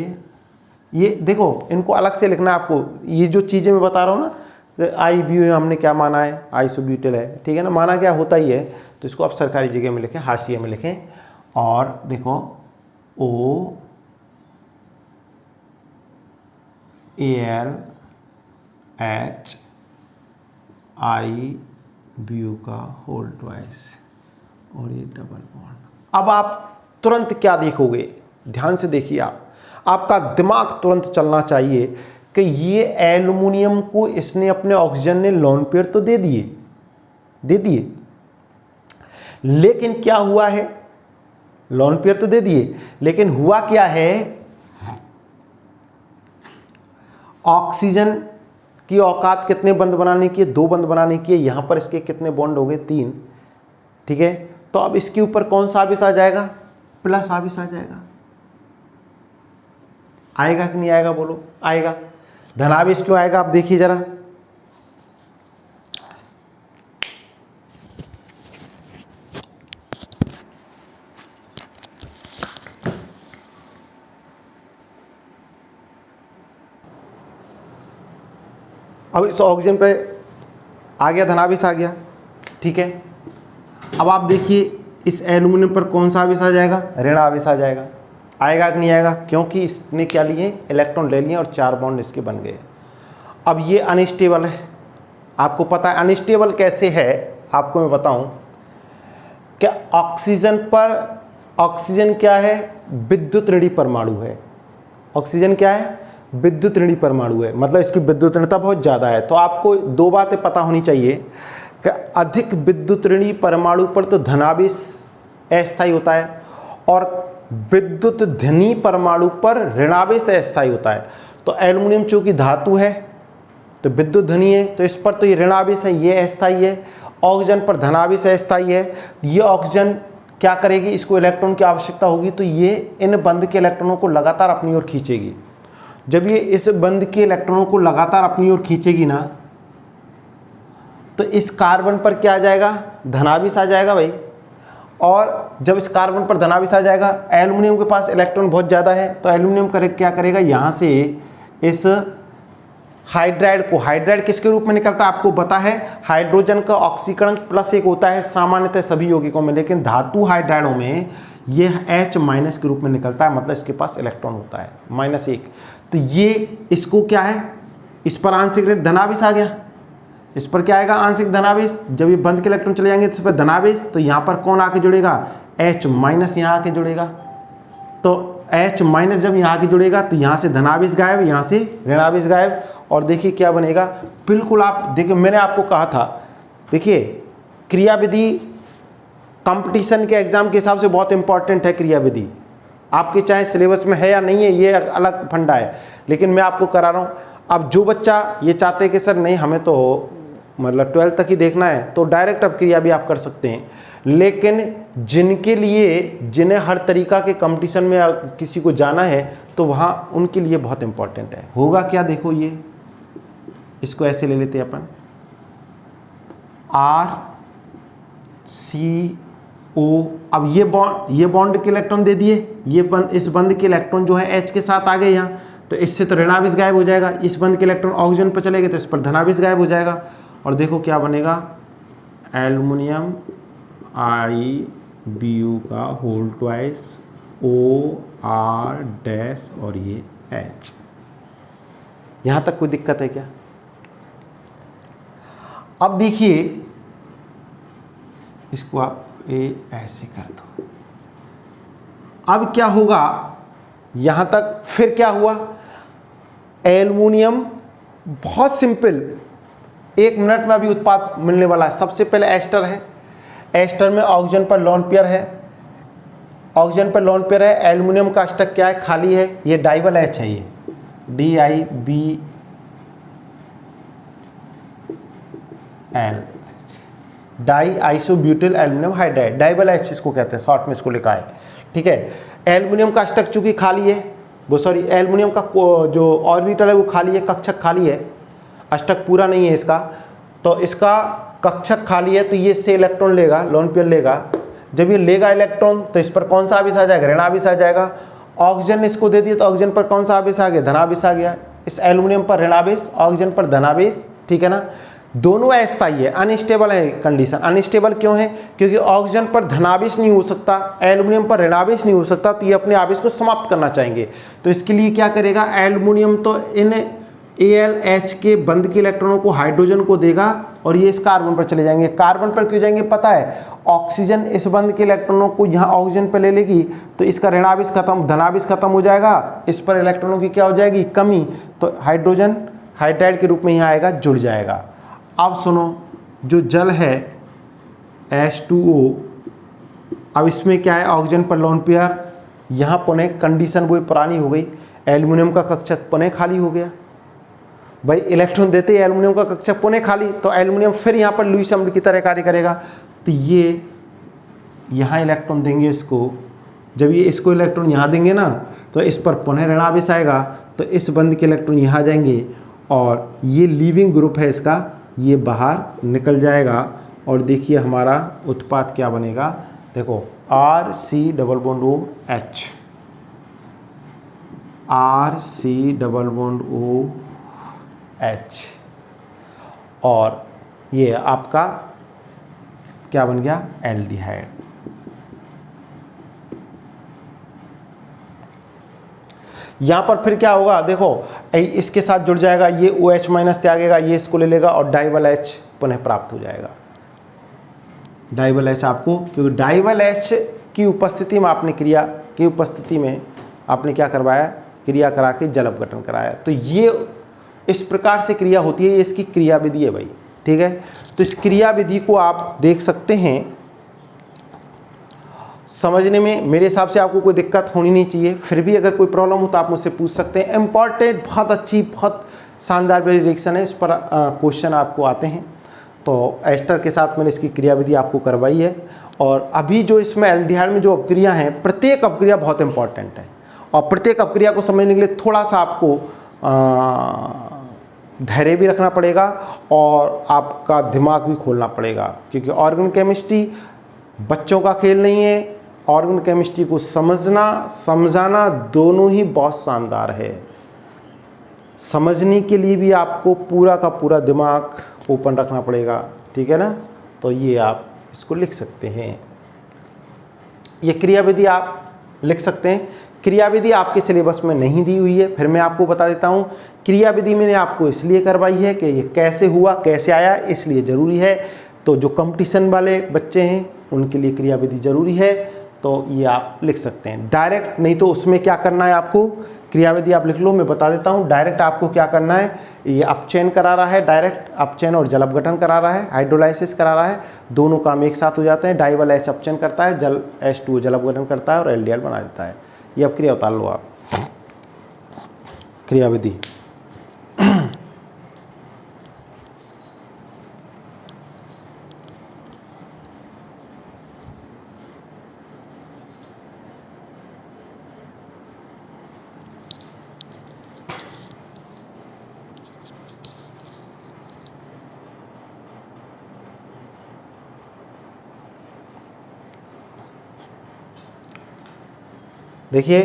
ये देखो, इनको अलग से लिखना है आपको। ये जो चीज़ें मैं बता रहा हूँ ना, IBU हमने क्या माना है? आइसोब्यूटाइल है, ठीक है ना, माना क्या होता ही है। तो इसको आप सरकारी जगह में लिखें, हाशिए में लिखें। और देखो OAlHIBU का होल ट्वाइस, और ये डबल बॉन्ड। अब आप तुरंत क्या देखोगे? ध्यान से देखिए, आपका दिमाग तुरंत चलना चाहिए कि ये एल्युमिनियम को इसने अपने ऑक्सीजन ने लोन पेयर तो दे दिए, लेकिन क्या हुआ है? लोन पेयर तो दे दिए, लेकिन हुआ क्या है? ऑक्सीजन की औकात कितने बंद बनाने की है? 2 बंद बनाने की है। यहां पर इसके कितने बॉन्ड हो गए? 3, ठीक है। तो अब इसके ऊपर कौन सा आवेश आ जाएगा? प्लस आवेश आ जाएगा। आएगा कि नहीं आएगा बोलो? आएगा। धनावेश क्यों आएगा? आप देखिए जरा, अब इस ऑक्सीजन पे आ गया, धनावेश आ गया, ठीक है। अब आप देखिए इस एल्युमिनियम पर कौन सा आवेश आ जाएगा? ऋण आवेश आ जाएगा। आएगा कि नहीं आएगा? क्योंकि इसने क्या लिए? इलेक्ट्रॉन ले लिए, और 4 बॉन्ड इसके बन गए। अब ये अनस्टेबल है, आपको पता है अनस्टेबल कैसे है? आपको मैं बताऊं, क्या ऑक्सीजन पर, ऑक्सीजन क्या है? विद्युत ऋणी परमाणु है। ऑक्सीजन क्या है? विद्युत ऋणी परमाणु है, मतलब इसकी विद्युत ऋणता बहुत ज़्यादा है। तो आपको 2 बातें पता होनी चाहिए कि अधिक विद्युत ऋणी परमाणु पर तो धनावेश अस्थायी होता है, और विद्युत धनी परमाणु पर ऋणावेश अस्थायी होता है। तो एल्युमिनियम चूंकि धातु है तो विद्युत धनी है, तो इस पर तो ये ऋणावेश है, ये अस्थायी है। ऑक्सीजन पर धनावेश अस्थायी है। ये ऑक्सीजन क्या करेगी? इसको इलेक्ट्रॉन की आवश्यकता होगी, तो ये इन बंध के इलेक्ट्रॉनों को लगातार अपनी ओर खींचेगी। जब ये इस बंध के इलेक्ट्रॉनों को लगातार अपनी ओर खींचेगी ना, तो इस कार्बन पर क्या आ जाएगा? धनावेश आ जाएगा भाई। और जब इस कार्बन पर धनावेश आ जाएगा, एल्युमिनियम के पास इलेक्ट्रॉन बहुत ज़्यादा है, तो एल्युमिनियम क्या करेगा? यहाँ से इस हाइड्राइड को, हाइड्राइड किसके रूप में निकलता है आपको पता है? हाइड्रोजन का ऑक्सीकरण +1 होता है सामान्यतः सभी यौगिकों में, लेकिन धातु हाइड्राइडों में ये H- के रूप में निकलता है, मतलब इसके पास इलेक्ट्रॉन होता है -1। तो ये इसको क्या है? इस पर आंशिक धनावेश आ गया, इस पर क्या आएगा? आंशिक धनावेश। जब ये बंद के इलेक्ट्रॉन चले जाएंगे तो इस पर धनावेश, तो यहाँ पर कौन आके जुड़ेगा? H- यहाँ आके जुड़ेगा। तो H- जब यहाँ आके जुड़ेगा तो यहाँ से धनावेश गायब, यहाँ से ऋणावेश गायब, और देखिए क्या बनेगा? बिल्कुल आप देखिए, मैंने आपको कहा था, देखिए क्रियाविधि कंपटीशन के एग्जाम के हिसाब से बहुत इंपॉर्टेंट है। क्रियाविधि आपके चाहे सिलेबस में है या नहीं है, ये अलग फंडा है, लेकिन मैं आपको करा रहा हूँ। अब जो बच्चा ये चाहते हैं कि सर नहीं हमें तो मतलब 12th तक ही देखना है, तो डायरेक्ट अब क्रिया भी आप कर सकते हैं, लेकिन जिनके लिए, जिन्हें हर तरीका के कंपटीशन में किसी को जाना है, तो वहाँ उनके लिए बहुत इंपॉर्टेंट है। होगा क्या? देखो ये, इसको ऐसे ले लेते हैं अपन, RCO। अब ये बॉन्ड के इलेक्ट्रॉन दे दिए, इस बंध के इलेक्ट्रॉन जो है H के साथ आ गए यहाँ, तो इससे तो ऋणावेश गायब हो जाएगा। इस बंध के इलेक्ट्रॉन ऑक्सीजन पर चले गए तो इस पर धनावेश गायब हो जाएगा, और देखो क्या बनेगा? एल्युमिनियम IBU का होल ट्वाइस OR डैश और ये H। यहां तक कोई दिक्कत है क्या? अब देखिए इसको आप ऐसे कर दो। अब क्या होगा, यहां तक फिर क्या हुआ, एल्युमिनियम बहुत सिंपल, 1 मिनट में अभी उत्पाद मिलने वाला है। सबसे पहले एस्टर है, एस्टर में ऑक्सीजन पर लोन पेयर है, ऑक्सीजन पर लोन पेयर है। एल्युमिनियम का अष्टक क्या है, खाली है, ये डाइबल H है, ये DIBL, di isobutyl aluminium hydride, DIBAL H इसको कहते हैं, शॉर्ट में इसको लिखा है। ठीक है, एल्युमिनियम का अष्टक चूंकि खाली है, वो सॉरी एल्युमिनियम का जो ऑर्बिटल है वो खाली है, कक्षक खाली है, अष्टक पूरा नहीं है इसका, तो इसका कक्षक खाली है, तो ये इससे इलेक्ट्रॉन लेगा, लोन पेयर लेगा। जब ये लेगा इलेक्ट्रॉन तो इस पर कौन सा आवेश आ जाएगा, ऋणावेश आ जाएगा। ऑक्सीजन इसको दे दिया तो ऑक्सीजन पर कौन सा आवेश आ गया, धनावेश आ गया। इस एल्युमिनियम पर ऋणावेश, ऑक्सीजन पर धनावेश, ठीक है ना। दोनों अस्थायी है, अनस्टेबल है कंडीशन। अनस्टेबल क्यों है, क्योंकि ऑक्सीजन पर धनावेश नहीं हो सकता, एल्युमिनियम पर ऋणावेश नहीं हो सकता, तो ये अपने आवेश को समाप्त करना चाहेंगे। तो इसके लिए क्या करेगा, एल्युमिनियम तो इन AlH के बंद के इलेक्ट्रॉनों को हाइड्रोजन को देगा और ये इस कार्बन पर चले जाएंगे। कार्बन पर क्यों जाएंगे पता है, ऑक्सीजन इस बंद के इलेक्ट्रॉनों को यहाँ ऑक्सीजन पर ले लेगी तो इसका ऋणावेश खत्म, धनावेश खत्म हो जाएगा, इस पर इलेक्ट्रॉनों की क्या हो जाएगी, कमी, तो हाइड्रोजन हाइड्राइड के रूप में यहाँ आएगा, जुड़ जाएगा। अब सुनो, जो जल है H2O, अब इसमें क्या है, ऑक्सीजन पर लोन पेयर, यहाँ पुनः कंडीशन वो पुरानी हो गई, एल्युमिनियम का कक्षक पुनः खाली हो गया। भाई इलेक्ट्रॉन देते ही एल्युमिनियम का कक्षक पुनः खाली, तो एल्युमिनियम फिर यहाँ पर लुईस अम्ल की तरह कार्य करेगा। तो ये यहाँ इलेक्ट्रॉन देंगे इसको, जब ये इसको इलेक्ट्रॉन यहाँ देंगे ना तो इस पर पुनः ऋणावेश आएगा, तो इस बंद के इलेक्ट्रॉन यहाँ जाएंगे और ये लीविंग ग्रुप है इसका, ये बाहर निकल जाएगा। और देखिए हमारा उत्पाद क्या बनेगा, देखो RC≡OH, RC≡OH, और ये आपका क्या बन गया, एल्डिहाइड। यहां पर फिर क्या होगा, देखो इसके साथ जुड़ जाएगा, ये OH माइनस त्यागेगा, ये इसको ले लेगा और डाइबल H पुनः प्राप्त हो जाएगा। डाइबल H आपको, क्योंकि डाइबल H की उपस्थिति में आपने क्रिया की उपस्थिति में आपने क्या करवाया, क्रिया करा के जल अपघटन कराया। तो ये इस प्रकार से क्रिया होती है, ये इसकी क्रिया विधि है भाई, ठीक है। तो इस क्रिया विधि को आप देख सकते हैं, समझने में मेरे हिसाब से आपको कोई दिक्कत होनी नहीं चाहिए। फिर भी अगर कोई प्रॉब्लम हो तो आप मुझसे पूछ सकते हैं। इम्पॉर्टेंट, बहुत अच्छी, बहुत शानदार मेरी रिएक्शन है, इस पर क्वेश्चन आपको आते हैं। तो एस्टर के साथ मैंने इसकी क्रियाविधि आपको करवाई है। और अभी जो इसमें एल्डिहाइड में जो अपक्रिया हैं, प्रत्येक अपक्रिया बहुत इंपॉर्टेंट है और प्रत्येक अपक्रिया को समझने के लिए थोड़ा सा आपको धैर्य भी रखना पड़ेगा और आपका दिमाग भी खोलना पड़ेगा, क्योंकि ऑर्गेनिक केमिस्ट्री बच्चों का खेल नहीं है। ऑर्गेनिक केमिस्ट्री को समझना समझाना दोनों ही बहुत शानदार है। समझने के लिए भी आपको पूरा का पूरा दिमाग ओपन रखना पड़ेगा, ठीक है ना। तो ये आप इसको लिख सकते हैं, ये क्रियाविधि आप लिख सकते हैं। क्रियाविधि आपके सिलेबस में नहीं दी हुई है, फिर मैं आपको बता देता हूँ। क्रियाविधि मैंने आपको इसलिए करवाई है कि ये कैसे हुआ, कैसे आया, इसलिए ज़रूरी है। तो जो कंपटीशन वाले बच्चे हैं उनके लिए क्रियाविधि ज़रूरी है, तो ये आप लिख सकते हैं। डायरेक्ट नहीं तो उसमें क्या करना है आपको, क्रियाविधि आप लिख लो, मैं बता देता हूँ। डायरेक्ट आपको क्या करना है, ये अपचयन करा रहा है, डायरेक्ट अपचयन और जल अपघटन करा रहा है, हाइड्रोलाइसिस करा रहा है, दोनों काम एक साथ हो जाते हैं। डाइबल H अपचयन करता है, जल H2O जल अपघटन करता है और एल्डिहाइड बना देता है। ये अब क्रिया उतार लो आप, क्रियाविधि। देखिए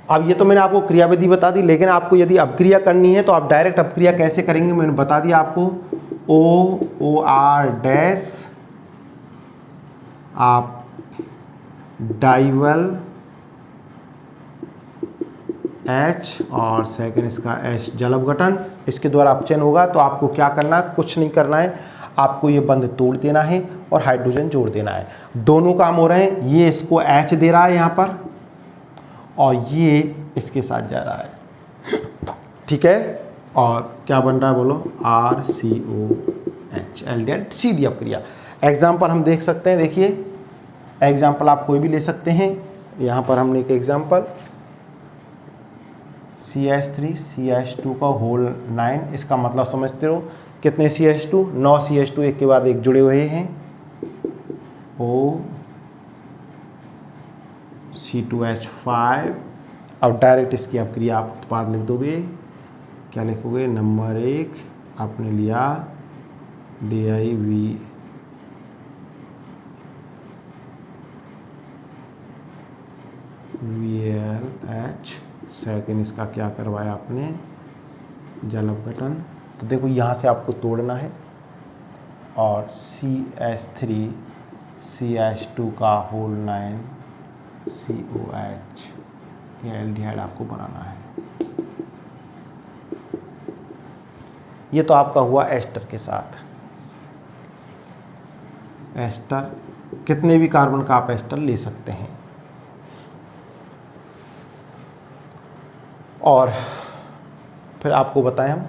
अब ये तो मैंने आपको क्रियाविधि बता दी, लेकिन आपको यदि अपक्रिया करनी है तो आप डायरेक्ट अपक्रिया कैसे करेंगे मैंने बता दिया आपको। ओ आर डैश आप डाइवल H और सेकंड इसका H जल अपघटन, इसके द्वारा अपचयन होगा। तो आपको क्या करना है, कुछ नहीं करना है, आपको ये बंध तोड़ देना है और हाइड्रोजन जोड़ देना है। दोनों काम हो रहे हैं, ये इसको H दे रहा है यहाँ पर और ये इसके साथ जा रहा है, ठीक है। और क्या बन रहा है बोलो, RCOH एल्डिहाइड, सीधी अपक्रिया। एग्जाम्पल हम देख सकते हैं, देखिए एग्जाम्पल आप कोई भी ले सकते हैं। यहाँ पर हमने एक एग्जाम्पल CH3 CH2 का होल 9, इसका मतलब समझते हो कितने CH2, 9 CH2 एक के बाद एक जुड़े हुए हैं। O C2H5। अब डायरेक्ट इसकी अपक्रिया आप उत्पाद लिख दोगे, क्या लिखोगे, नंबर 1 आपने लिया DIVL VLH, सेकेंड इसका क्या करवाया आपने, जल अपघटन। तो देखो यहाँ से आपको तोड़ना है और CH3 CH2 का होल 9 COH, ये एल्डिहाइड आपको बनाना है। ये तो आपका हुआ एस्टर के साथ। एस्टर कितने भी कार्बन का आप एस्टर ले सकते हैं। और फिर आपको बताएं हम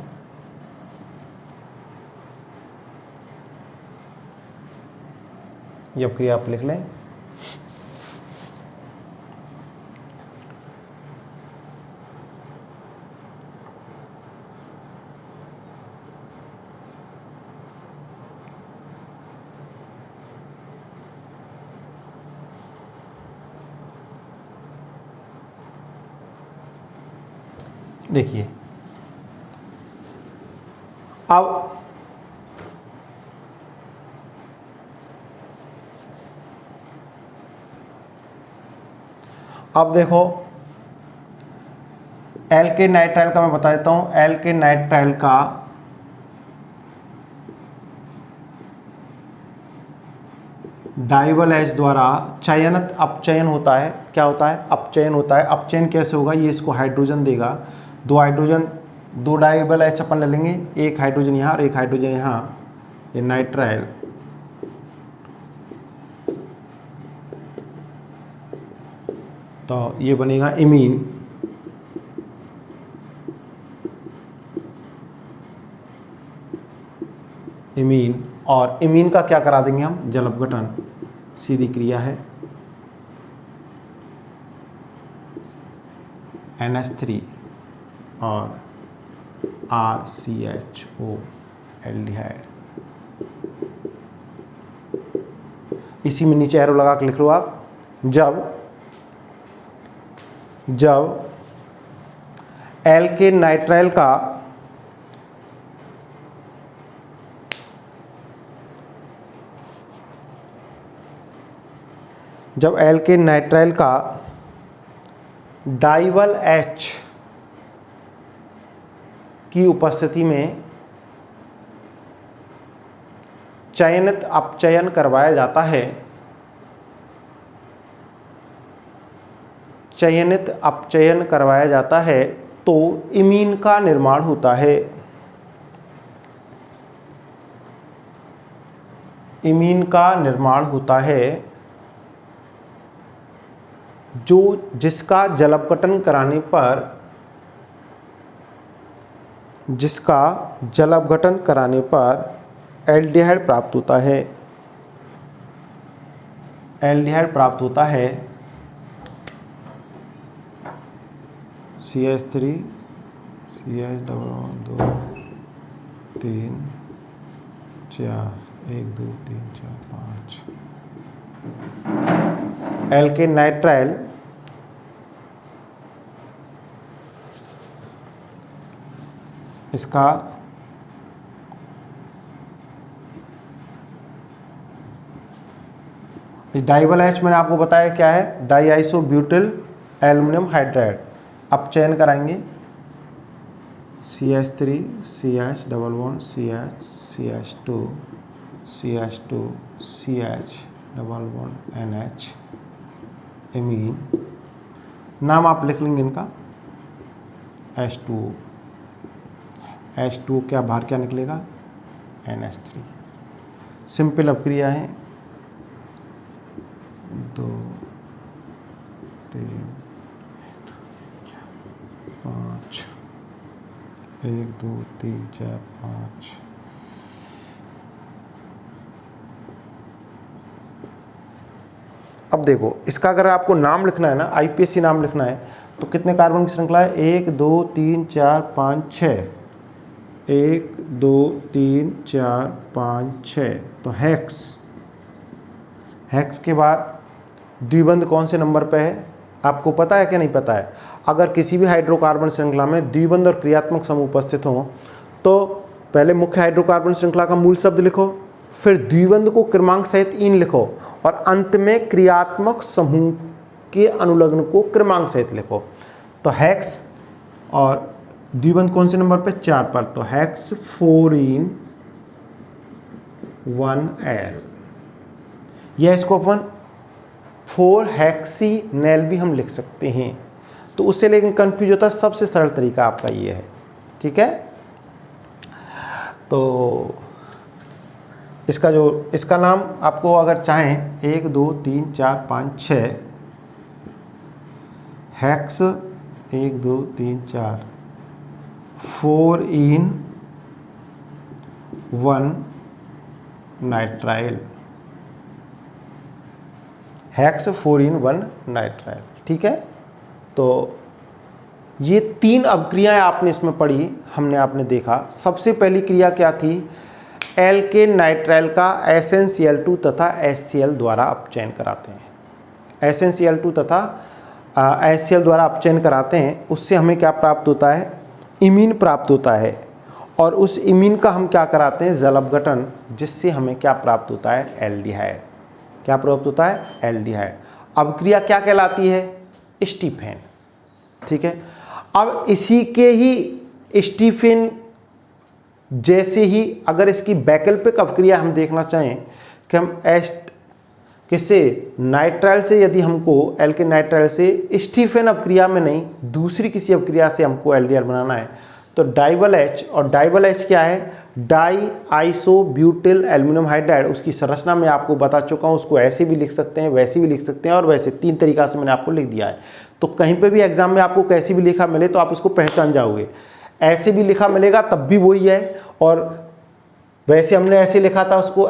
ये अपक्रिया आप लिख लें। देखिए अब देखो एल्केन नाइट्राइल का मैं बता देता हूं। एल्केन नाइट्राइल का डाइवल H द्वारा चयनित अपचयन होता है। क्या होता है, अपचयन होता है। अपचयन कैसे होगा, ये इसको हाइड्रोजन देगा, दो हाइड्रोजन, दो डाइवल H अपन ले लेंगे, एक हाइड्रोजन यहाँ और एक हाइड्रोजन यहाँ, ये नाइट्राइल तो ये बनेगा इमीन। इमीन और इमीन का क्या करा देंगे हम, जल अपघटन, सीधी क्रिया है। NH3 और RCHO एल्डिहाइड। इसी में नीचे एरो लगा के लिख लो आप। जब एल्केन नाइट्राइल का डाइवल H की उपस्थिति में चयनित अपचयन करवाया जाता है, चयनित अपचयन करवाया जाता है तो इमीन का निर्माण होता है। इमीन का निर्माण होता है जो जिसका जल अपघटन कराने पर, जिसका जल अपघटन कराने पर एल्डिहाइड प्राप्त होता है। एल्डिहाइड प्राप्त होता है CH3 CH double 2 3 4 1 2 3 4 5। Alkane nitrile इसका डाइवल H मैंने आपको बताया क्या है, डाईआइसोब्यूटिल एल्युमिनियम हाइड्राइड। अपचयन कराएंगे, CH3 CH double bond CH CH2 CH2 CH double bond NH amine. नाम आप लिख लेंगे इनका H2O। H2O क्या बाहर क्या निकलेगा, NH3। सिंपल अपक्रिया है, 2 3 5, 1 2 3 4 5। अब देखो इसका अगर आपको नाम लिखना है ना, IPSC नाम लिखना है, तो कितने कार्बन की श्रृंखला है, 1 2 3 4 5 6, 1 2 3 4 5 6, तो हेक्स। हेक्स के बाद द्विबंध कौन से नंबर पे है, आपको पता है कि नहीं पता है? अगर किसी भी हाइड्रोकार्बन श्रृंखला में द्विबंध और क्रियात्मक समूह उपस्थित हो तो पहले मुख्य हाइड्रोकार्बन श्रृंखला का मूल शब्द लिखो, फिर द्विबंध को क्रमांक सहित इन लिखो और अंत में क्रियात्मक समूह के अनुलग्न को क्रमांक सहित लिखो। तो हेक्स और द्विबंध कौन से नंबर पे, 4 पर, तो हेक्स 4 1L। यह इसको अपन 4 हेक्सीनेल भी हम लिख सकते हैं। तो उससे लेकिन कंफ्यूज होता है, सबसे सरल तरीका आपका ये है, ठीक है। तो इसका नाम आपको अगर चाहें 1 2 3 4 5 6 hex 1 2 3 4 4 in 1 nitrile, hex 4 in 1 nitrile, ठीक है। तो ये 3 अपक्रियाएं आपने इसमें पढ़ी, आपने देखा। सबसे पहली क्रिया क्या थी, एल्केन नाइट्राइल का SnCl2 तथा HCl द्वारा अपचयन कराते हैं। SnCl2 तथा HCl द्वारा अपचयन कराते हैं, उससे हमें क्या प्राप्त होता है, इमीन प्राप्त होता है। और उस इमीन का हम क्या कराते हैं, जल अपघटन, जिससे हमें क्या प्राप्त होता है, एल्डिहाइड। क्या प्राप्त होता है, एल्डिहाइड। अपक्रिया क्या कहलाती है, स्टीफेन, ठीक है। अब इसी के ही स्टीफेन जैसे ही अगर इसकी वैकल्पिक अपक्रिया हम देखना चाहें कि हम किससे, नाइट्राइल से, यदि हमको एल्केन नाइट्राइल से स्टीफेन अपक्रिया में नहीं दूसरी किसी अपक्रिया से हमको एल्डिहाइड बनाना है, तो डाइबल H, और डाइबल H क्या है, डाई आइसोब्यूटिल एल्यूमिनियम हाइड्राइड। उसकी संरचना में आपको बता चुका हूँ, उसको ऐसे भी लिख सकते हैं, वैसे भी लिख सकते हैं, और वैसे 3 तरीका से मैंने आपको लिख दिया है। तो कहीं पे भी एग्जाम में आपको कैसी भी लिखा मिले तो आप उसको पहचान जाओगे। ऐसे भी लिखा मिलेगा तब भी वही है, और वैसे हमने ऐसे लिखा था उसको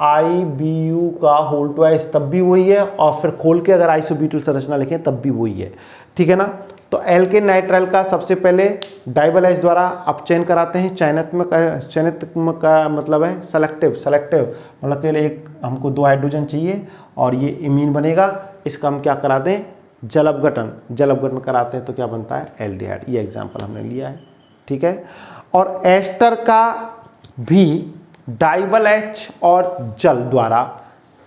HALIBU का होल ट्वाइस, तब भी वही है, और फिर खोल के अगर आइसोब्यूटिल संरचना लिखें तब भी वही है, ठीक है ना। तो एल्केन नाइट्राइल का सबसे पहले डाइबल H द्वारा अपचयन कराते हैं। चयनित का मतलब है सेलेक्टिव मतलब केवल एक हमको 2 हाइड्रोजन चाहिए और ये इमीन बनेगा। इसका हम क्या करा दें, जल अपघटन कराते हैं, तो क्या बनता है, एल्डिहाइड। ये एग्जाम्पल हमने लिया है, ठीक है। और एस्टर का भी डाइबल H और जल द्वारा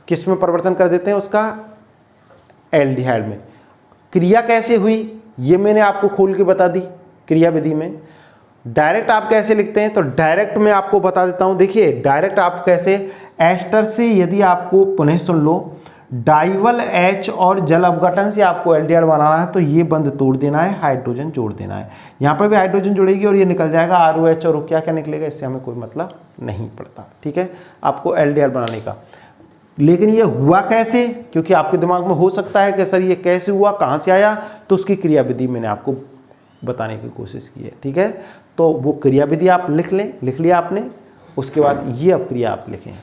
किस में परिवर्तन कर देते हैं, उसका एल्डिहाइड में। क्रिया कैसे हुई ये मैंने आपको खोल के बता दी क्रिया विधि में। डायरेक्ट आप कैसे लिखते हैं, तो डायरेक्ट मैं आपको बता देता हूं। देखिए डायरेक्ट आप कैसे, एस्टर से यदि आपको, पुनः सुन लो, डाइबल H और जल अपघटन से आपको एल्डिहाइड बनाना है, तो ये बंध तोड़ देना है, हाइड्रोजन जोड़ देना है। यहां पर भी हाइड्रोजन जुड़ेगी और ये निकल जाएगा ROH, और क्या क्या निकलेगा इससे हमें कोई मतलब नहीं पड़ता, ठीक है, आपको एल्डिहाइड बनाने का। लेकिन ये हुआ कैसे, क्योंकि आपके दिमाग में हो सकता है कि सर ये कैसे हुआ, कहां से आया, तो उसकी क्रिया विधि मैंने आपको बताने की कोशिश की है, ठीक है। तो वो क्रिया विधि आप लिख लें, लिख लिया आपने, उसके बाद ये अपक्रिया आप लिखें।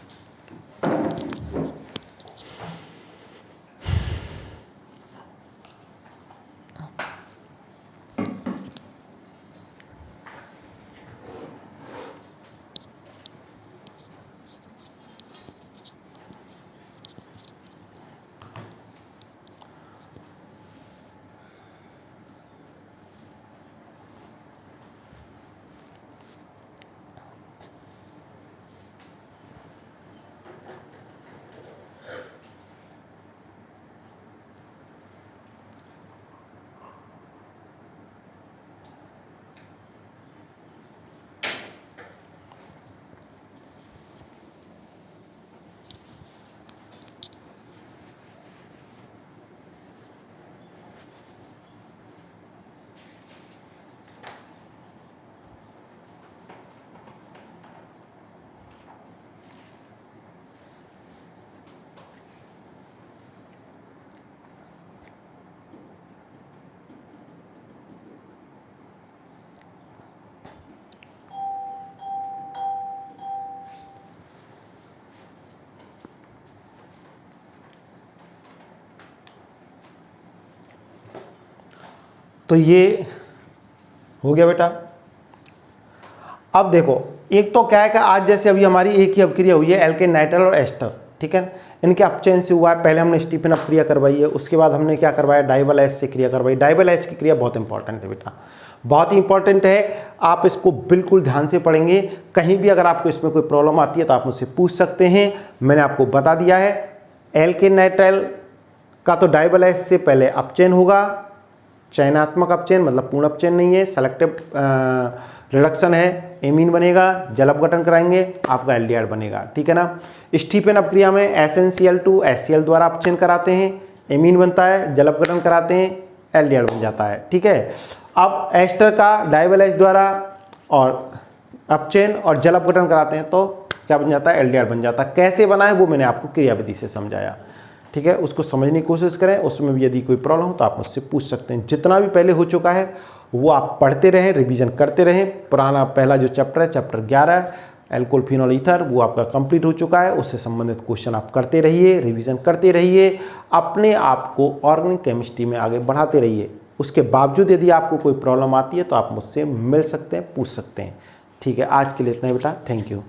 तो ये हो गया बेटा। अब देखो, एक तो क्या है कि आज जैसे अभी हमारी एक ही अपक्रिया हुई है एल्केन नाइट्राइल और एस्टर, ठीक है, इनके अपचयन से हुआ है। पहले हमने स्टीफन अपक्रिया करवाई है, उसके बाद हमने क्या करवाया, डाइबल एच से क्रिया करवाई। डाइबल एच की क्रिया बहुत इंपॉर्टेंट है बेटा, बहुत ही इंपॉर्टेंट है। आप इसको बिल्कुल ध्यान से पढ़ेंगे। कहीं भी अगर आपको इसमें कोई प्रॉब्लम आती है तो आप मुझसे पूछ सकते हैं। मैंने आपको बता दिया है, एल्केन नाइट्राइल का तो डाइबल एच से पहले अपचयन होगा, चयनात्मक अपचयन मतलब पूर्ण अपचयन नहीं है, सेलेक्टिव रिडक्शन है, एमीन बनेगा, जल अपघटन कराएंगे, आपका एल्डिहाइड बनेगा, ठीक है ना। स्टीफन अपक्रिया में SnCl2 HCl द्वारा अपचयन कराते हैं, एमीन बनता है, जल अपघटन कराते हैं, एल्डिहाइड बन जाता है, ठीक है। अब एस्टर का डाइबल एच द्वारा और अपचयन और जल अपघटन कराते हैं तो क्या बन जाता है, एल्डिहाइड बन जाता है। कैसे बना है वो मैंने आपको क्रियाविधि से समझाया, ठीक है, उसको समझने की कोशिश करें। उसमें भी यदि कोई प्रॉब्लम हो तो आप मुझसे पूछ सकते हैं। जितना भी पहले हो चुका है वो आप पढ़ते रहें, रिवीजन करते रहें। पुराना पहला जो चैप्टर है, चैप्टर 11 एल्कोहल फिनॉल ईथर, वो आपका कंप्लीट हो चुका है। उससे संबंधित क्वेश्चन आप करते रहिए, रिवीजन करते रहिए, अपने आप को ऑर्गेनिक केमिस्ट्री में आगे बढ़ाते रहिए। उसके बावजूद यदि आपको कोई प्रॉब्लम आती है तो आप मुझसे मिल सकते हैं, पूछ सकते हैं, ठीक है। आज के लिए इतना ही बेटा, थैंक यू।